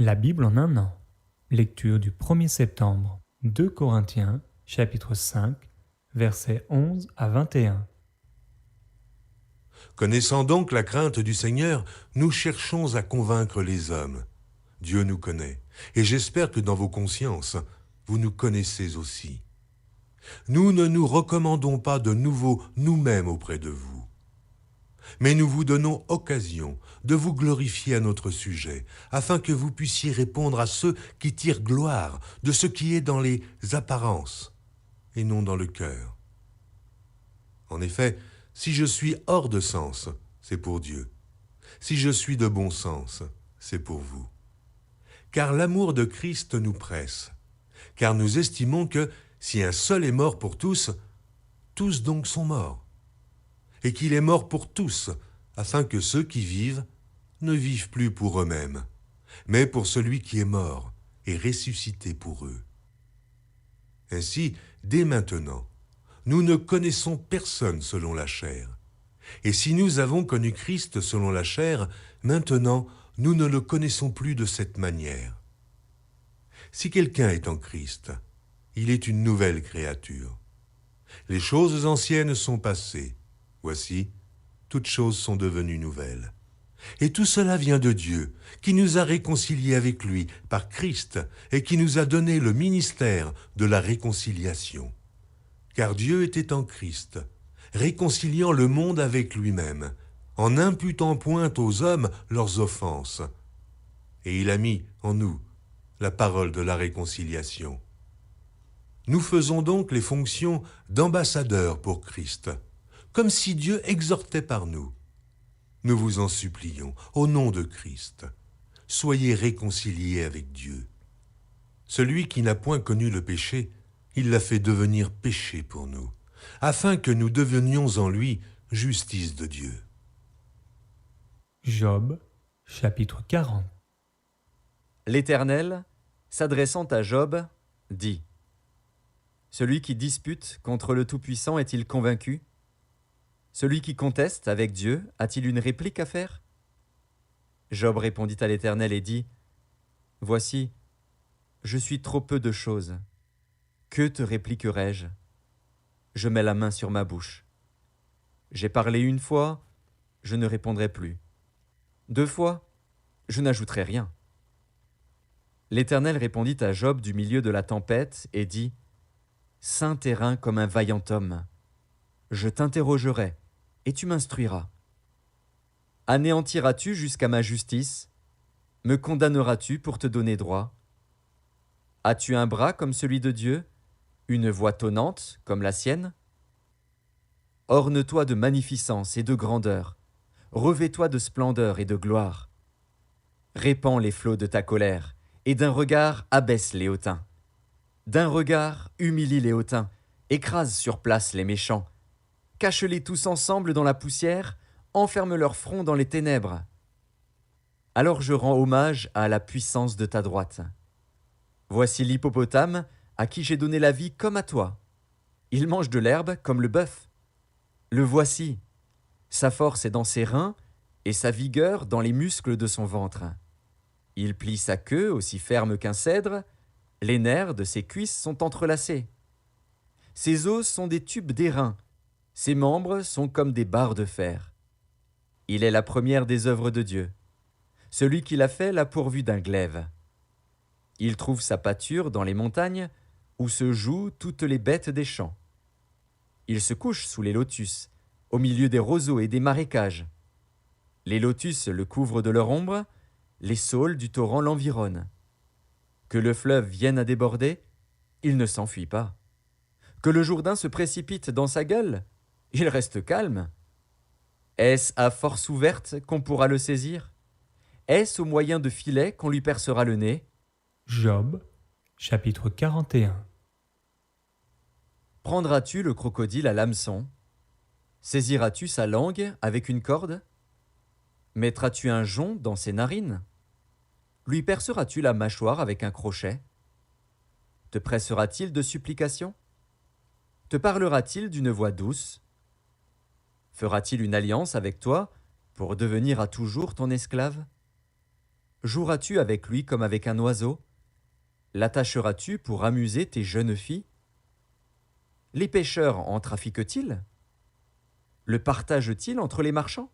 La Bible en un an. Lecture du 1er septembre. 2 Corinthiens, chapitre 5, versets 11 à 21. Connaissant donc la crainte du Seigneur, nous cherchons à convaincre les hommes. Dieu nous connaît, et j'espère que dans vos consciences, vous nous connaissez aussi. Nous ne nous recommandons pas de nouveau nous-mêmes auprès de vous, mais nous vous donnons occasion de vous glorifier à notre sujet, afin que vous puissiez répondre à ceux qui tirent gloire de ce qui est dans les apparences, et non dans le cœur. En effet, si je suis hors de sens, c'est pour Dieu. Si je suis de bon sens, c'est pour vous. Car l'amour de Christ nous presse, car nous estimons que si un seul est mort pour tous, tous donc sont morts, et qu'il est mort pour tous, afin que ceux qui vivent ne vivent plus pour eux-mêmes, mais pour celui qui est mort et ressuscité pour eux. Ainsi, dès maintenant, nous ne connaissons personne selon la chair. Et si nous avons connu Christ selon la chair, maintenant, nous ne le connaissons plus de cette manière. Si quelqu'un est en Christ, il est une nouvelle créature. Les choses anciennes sont passées. Voici, toutes choses sont devenues nouvelles. Et tout cela vient de Dieu, qui nous a réconciliés avec lui par Christ et qui nous a donné le ministère de la réconciliation. Car Dieu était en Christ, réconciliant le monde avec lui-même, en n'imputant point aux hommes leurs offenses. Et il a mis en nous la parole de la réconciliation. Nous faisons donc les fonctions d'ambassadeurs pour Christ, comme si Dieu exhortait par nous. Nous vous en supplions, au nom de Christ, soyez réconciliés avec Dieu. Celui qui n'a point connu le péché, il l'a fait devenir péché pour nous, afin que nous devenions en lui justice de Dieu. Job, chapitre 40. L'Éternel, s'adressant à Job, dit : Celui qui dispute contre le Tout-Puissant est-il convaincu ? Celui qui conteste avec Dieu a-t-il une réplique à faire ? Job répondit à l'Éternel et dit : Voici, je suis trop peu de choses. Que te répliquerai-je ? Je mets la main sur ma bouche. J'ai parlé une fois, je ne répondrai plus. 2 fois, je n'ajouterai rien. L'Éternel répondit à Job du milieu de la tempête et dit : Saint terrain comme un vaillant homme. Je t'interrogerai, et tu m'instruiras. Anéantiras-tu jusqu'à ma justice ? Me condamneras-tu pour te donner droit ? As-tu un bras comme celui de Dieu ? Une voix tonnante comme la sienne ? Orne-toi de magnificence et de grandeur. Revêt-toi de splendeur et de gloire. Répands les flots de ta colère, et d'un regard abaisse les hautains. D'un regard humilie les hautains, écrase sur place les méchants. Cache-les tous ensemble dans la poussière, enferme leur front dans les ténèbres. Alors je rends hommage à la puissance de ta droite. Voici l'hippopotame, à qui j'ai donné la vie comme à toi. Il mange de l'herbe comme le bœuf. Le voici. Sa force est dans ses reins et sa vigueur dans les muscles de son ventre. Il plie sa queue aussi ferme qu'un cèdre. Les nerfs de ses cuisses sont entrelacés. Ses os sont des tubes d'airain. Ses membres sont comme des barres de fer. Il est la première des œuvres de Dieu. Celui qui l'a fait l'a pourvu d'un glaive. Il trouve sa pâture dans les montagnes, où se jouent toutes les bêtes des champs. Il se couche sous les lotus, au milieu des roseaux et des marécages. Les lotus le couvrent de leur ombre, les saules du torrent l'environnent. Que le fleuve vienne à déborder, il ne s'enfuit pas. Que le Jourdain se précipite dans sa gueule, il reste calme. Est-ce à force ouverte qu'on pourra le saisir ? Est-ce au moyen de filets qu'on lui percera le nez ? Job, chapitre 41. Prendras-tu le crocodile à l'hameçon ? Saisiras-tu sa langue avec une corde ? Mettras-tu un jonc dans ses narines ? Lui perceras-tu la mâchoire avec un crochet ? Te pressera-t-il de supplications ? Te parlera-t-il d'une voix douce ? Fera-t-il une alliance avec toi pour devenir à toujours ton esclave ? Joueras-tu avec lui comme avec un oiseau? L'attacheras-tu pour amuser tes jeunes filles? Les pêcheurs en trafiquent-ils? Le partagent-ils entre les marchands?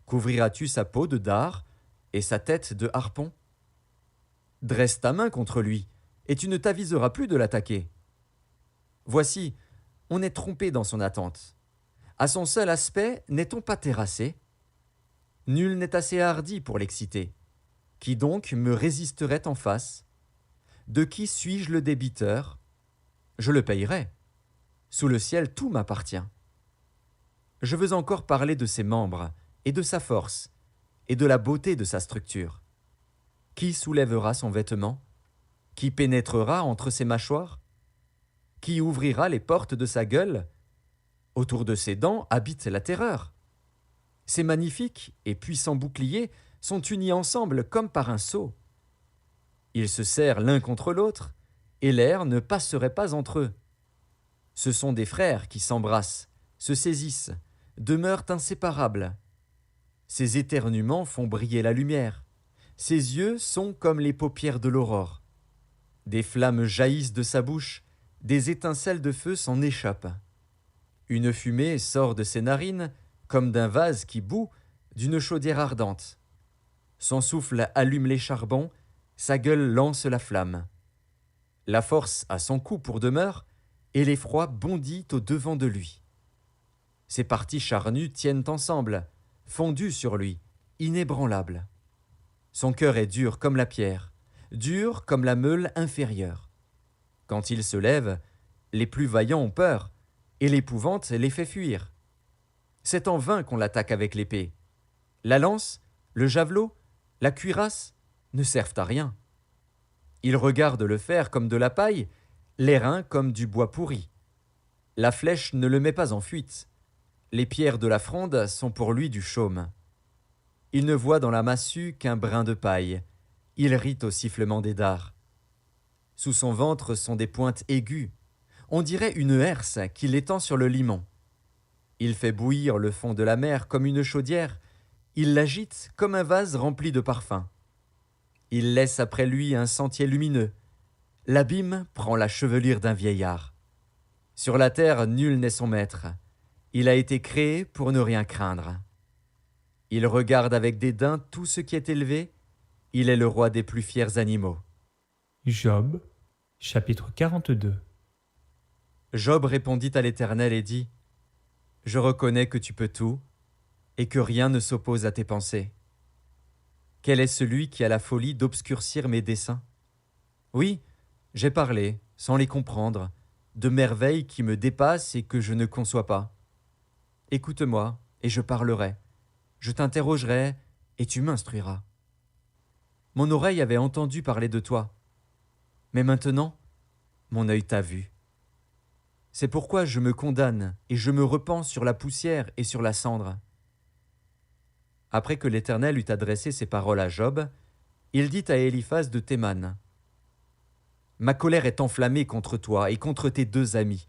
Couvriras-tu sa peau de dard et sa tête de harpon? Dresse ta main contre lui, et tu ne t'aviseras plus de l'attaquer. Voici, on est trompé dans son attente. À son seul aspect, n'est-on pas terrassé? Nul n'est assez hardi pour l'exciter. Qui donc me résisterait en face? De qui suis-je le débiteur? Je le payerai. Sous le ciel, tout m'appartient. Je veux encore parler de ses membres, et de sa force, et de la beauté de sa structure. Qui soulèvera son vêtement? Qui pénétrera entre ses mâchoires? Qui ouvrira les portes de sa gueule? Autour de ses dents habite la terreur. Ces magnifiques et puissants boucliers sont unis ensemble comme par un sceau. Ils se serrent l'un contre l'autre, et l'air ne passerait pas entre eux. Ce sont des frères qui s'embrassent, se saisissent, demeurent inséparables. Ces éternuements font briller la lumière. Ses yeux sont comme les paupières de l'aurore. Des flammes jaillissent de sa bouche, des étincelles de feu s'en échappent. Une fumée sort de ses narines, comme d'un vase qui bout d'une chaudière ardente. Son souffle allume les charbons, sa gueule lance la flamme. La force a son cou pour demeure, et l'effroi bondit au-devant de lui. Ses parties charnues tiennent ensemble, fondues sur lui, inébranlables. Son cœur est dur comme la pierre, dur comme la meule inférieure. Quand il se lève, les plus vaillants ont peur, et l'épouvante les fait fuir. C'est en vain qu'on l'attaque avec l'épée. La lance, le javelot, la cuirasse ne servent à rien. Il regarde le fer comme de la paille, l'airain comme du bois pourri. La flèche ne le met pas en fuite. Les pierres de la fronde sont pour lui du chaume. Il ne voit dans la massue qu'un brin de paille. Il rit au sifflement des dards. Sous son ventre sont des pointes aiguës. On dirait une herse qu'il étend sur le limon. Il fait bouillir le fond de la mer comme une chaudière. Il l'agite comme un vase rempli de parfums. Il laisse après lui un sentier lumineux. L'abîme prend la chevelure d'un vieillard. Sur la terre, nul n'est son maître. Il a été créé pour ne rien craindre. Il regarde avec dédain tout ce qui est élevé. Il est le roi des plus fiers animaux. Job, chapitre 42. Job répondit à l'Éternel et dit : Je reconnais que tu peux tout, et que rien ne s'oppose à tes pensées. Quel est celui qui a la folie d'obscurcir mes desseins? Oui, j'ai parlé, sans les comprendre, de merveilles qui me dépassent et que je ne conçois pas. Écoute-moi, et je parlerai. Je t'interrogerai, et tu m'instruiras. Mon oreille avait entendu parler de toi, mais maintenant, mon œil t'a vu. C'est pourquoi je me condamne, et je me repens sur la poussière et sur la cendre. Après que l'Éternel eut adressé ces paroles à Job, il dit à Éliphaz de Théman : Ma colère est enflammée contre toi et contre tes deux amis,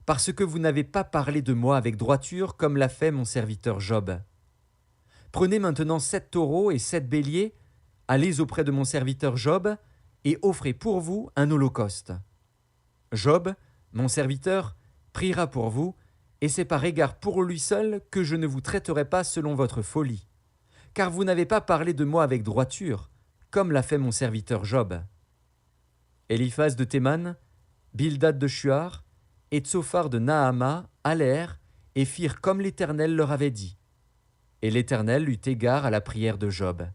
parce que vous n'avez pas parlé de moi avec droiture comme l'a fait mon serviteur Job. Prenez maintenant 7 taureaux et 7 béliers, allez auprès de mon serviteur Job, et offrez pour vous un holocauste. Job, mon serviteur, priera pour vous, et c'est par égard pour lui seul que je ne vous traiterai pas selon votre folie, car vous n'avez pas parlé de moi avec droiture, comme l'a fait mon serviteur Job. Éliphaz de Théman, Bildad de Shuar et Tsophar de Nahama allèrent et firent comme l'Éternel leur avait dit. Et l'Éternel eut égard à la prière de Job.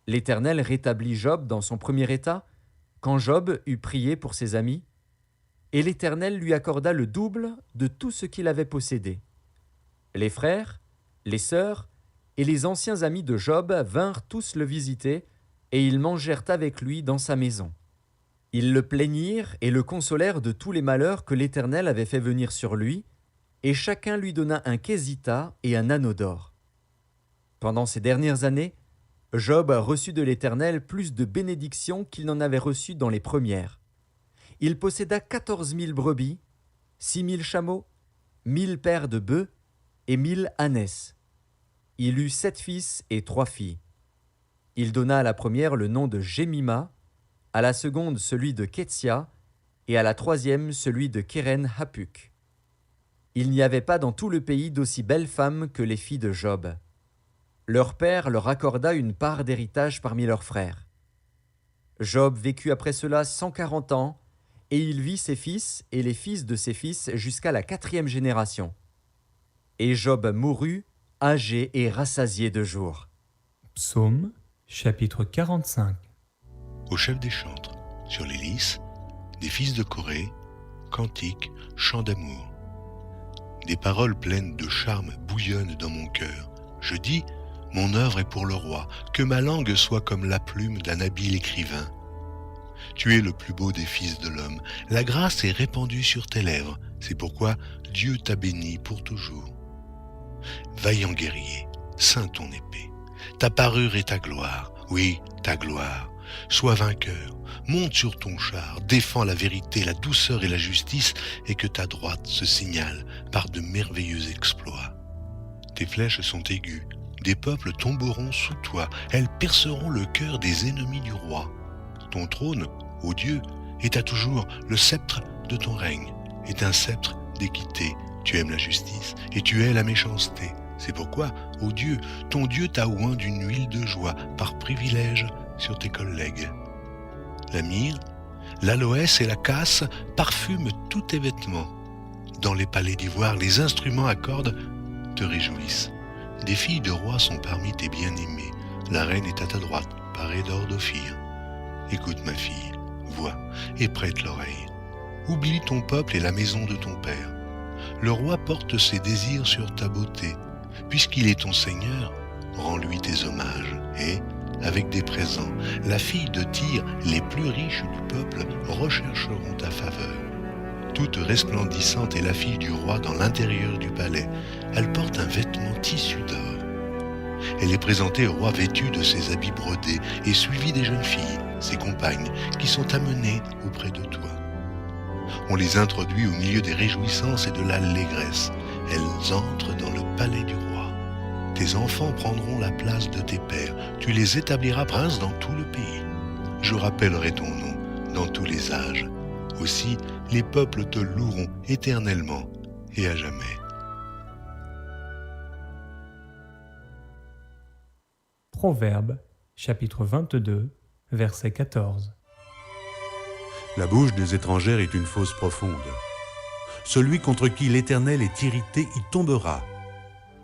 L'Éternel rétablit Job dans son premier état, quand Job eut prié pour ses amis, et l'Éternel lui accorda le double de tout ce qu'il avait possédé. Les frères, les sœurs et les anciens amis de Job vinrent tous le visiter, et ils mangèrent avec lui dans sa maison. Ils le plaignirent et le consolèrent de tous les malheurs que l'Éternel avait fait venir sur lui, et chacun lui donna un késita et un anneau d'or. Pendant ces dernières années, Job reçut de l'Éternel plus de bénédictions qu'il n'en avait reçues dans les premières. Il posséda 14 000 brebis, 6 000 chameaux, 1 000 paires de bœufs et 1 000 ânesses. Il eut 7 fils et 3 filles. Il donna à la première le nom de Jémima, à la seconde celui de Ketsia, et à la troisième celui de Kéren-Hapuk. Il n'y avait pas dans tout le pays d'aussi belles femmes que les filles de Job. Leur père leur accorda une part d'héritage parmi leurs frères. Job vécut après cela 140 ans, et il vit ses fils et les fils de ses fils jusqu'à la 4e génération. Et Job mourut, âgé et rassasié de jours. Psaume, chapitre 45. Au chef des chantres, sur les lys, des fils de Corée, cantiques, chants d'amour. Des paroles pleines de charme bouillonnent dans mon cœur. Je dis, mon œuvre est pour le roi, que ma langue soit comme la plume d'un habile écrivain. Tu es le plus beau des fils de l'homme, la grâce est répandue sur tes lèvres, c'est pourquoi Dieu t'a béni pour toujours. Vaillant guerrier, ceins ton épée, ta parure est ta gloire, oui, ta gloire. Sois vainqueur, monte sur ton char, défends la vérité, la douceur et la justice, et que ta droite se signale par de merveilleux exploits. Tes flèches sont aiguës, des peuples tomberont sous toi, elles perceront le cœur des ennemis du roi. Ton trône, ô Dieu, est à toujours le sceptre de ton règne, est un sceptre d'équité. Tu aimes la justice et tu hais la méchanceté. C'est pourquoi, ô Dieu, ton Dieu t'a oint d'une huile de joie par privilège sur tes collègues. La myrrhe, l'aloès et la casse parfument tous tes vêtements. Dans les palais d'ivoire, les instruments à cordes te réjouissent. Des filles de rois sont parmi tes bien-aimés. La reine est à ta droite, parée d'or d'Ophir. Écoute ma fille, vois et prête l'oreille. Oublie ton peuple et la maison de ton père. Le roi porte ses désirs sur ta beauté. Puisqu'il est ton Seigneur, rends-lui tes hommages. Et, avec des présents, la fille de Tyr, les plus riches du peuple, rechercheront ta faveur. Toute resplendissante est la fille du roi dans l'intérieur du palais. Elle porte un vêtement tissu d'or. Elle est présentée au roi vêtue de ses habits brodés et suivie des jeunes filles, ses compagnes, qui sont amenées auprès de toi. On les introduit au milieu des réjouissances et de l'allégresse. Elles entrent dans le palais du roi. Tes enfants prendront la place de tes pères. Tu les établiras princes dans tout le pays. Je rappellerai ton nom dans tous les âges. Aussi, les peuples te loueront éternellement et à jamais. Proverbes, chapitre 22, verset 14. La bouche des étrangères est une fosse profonde. Celui contre qui l'Éternel est irrité y tombera.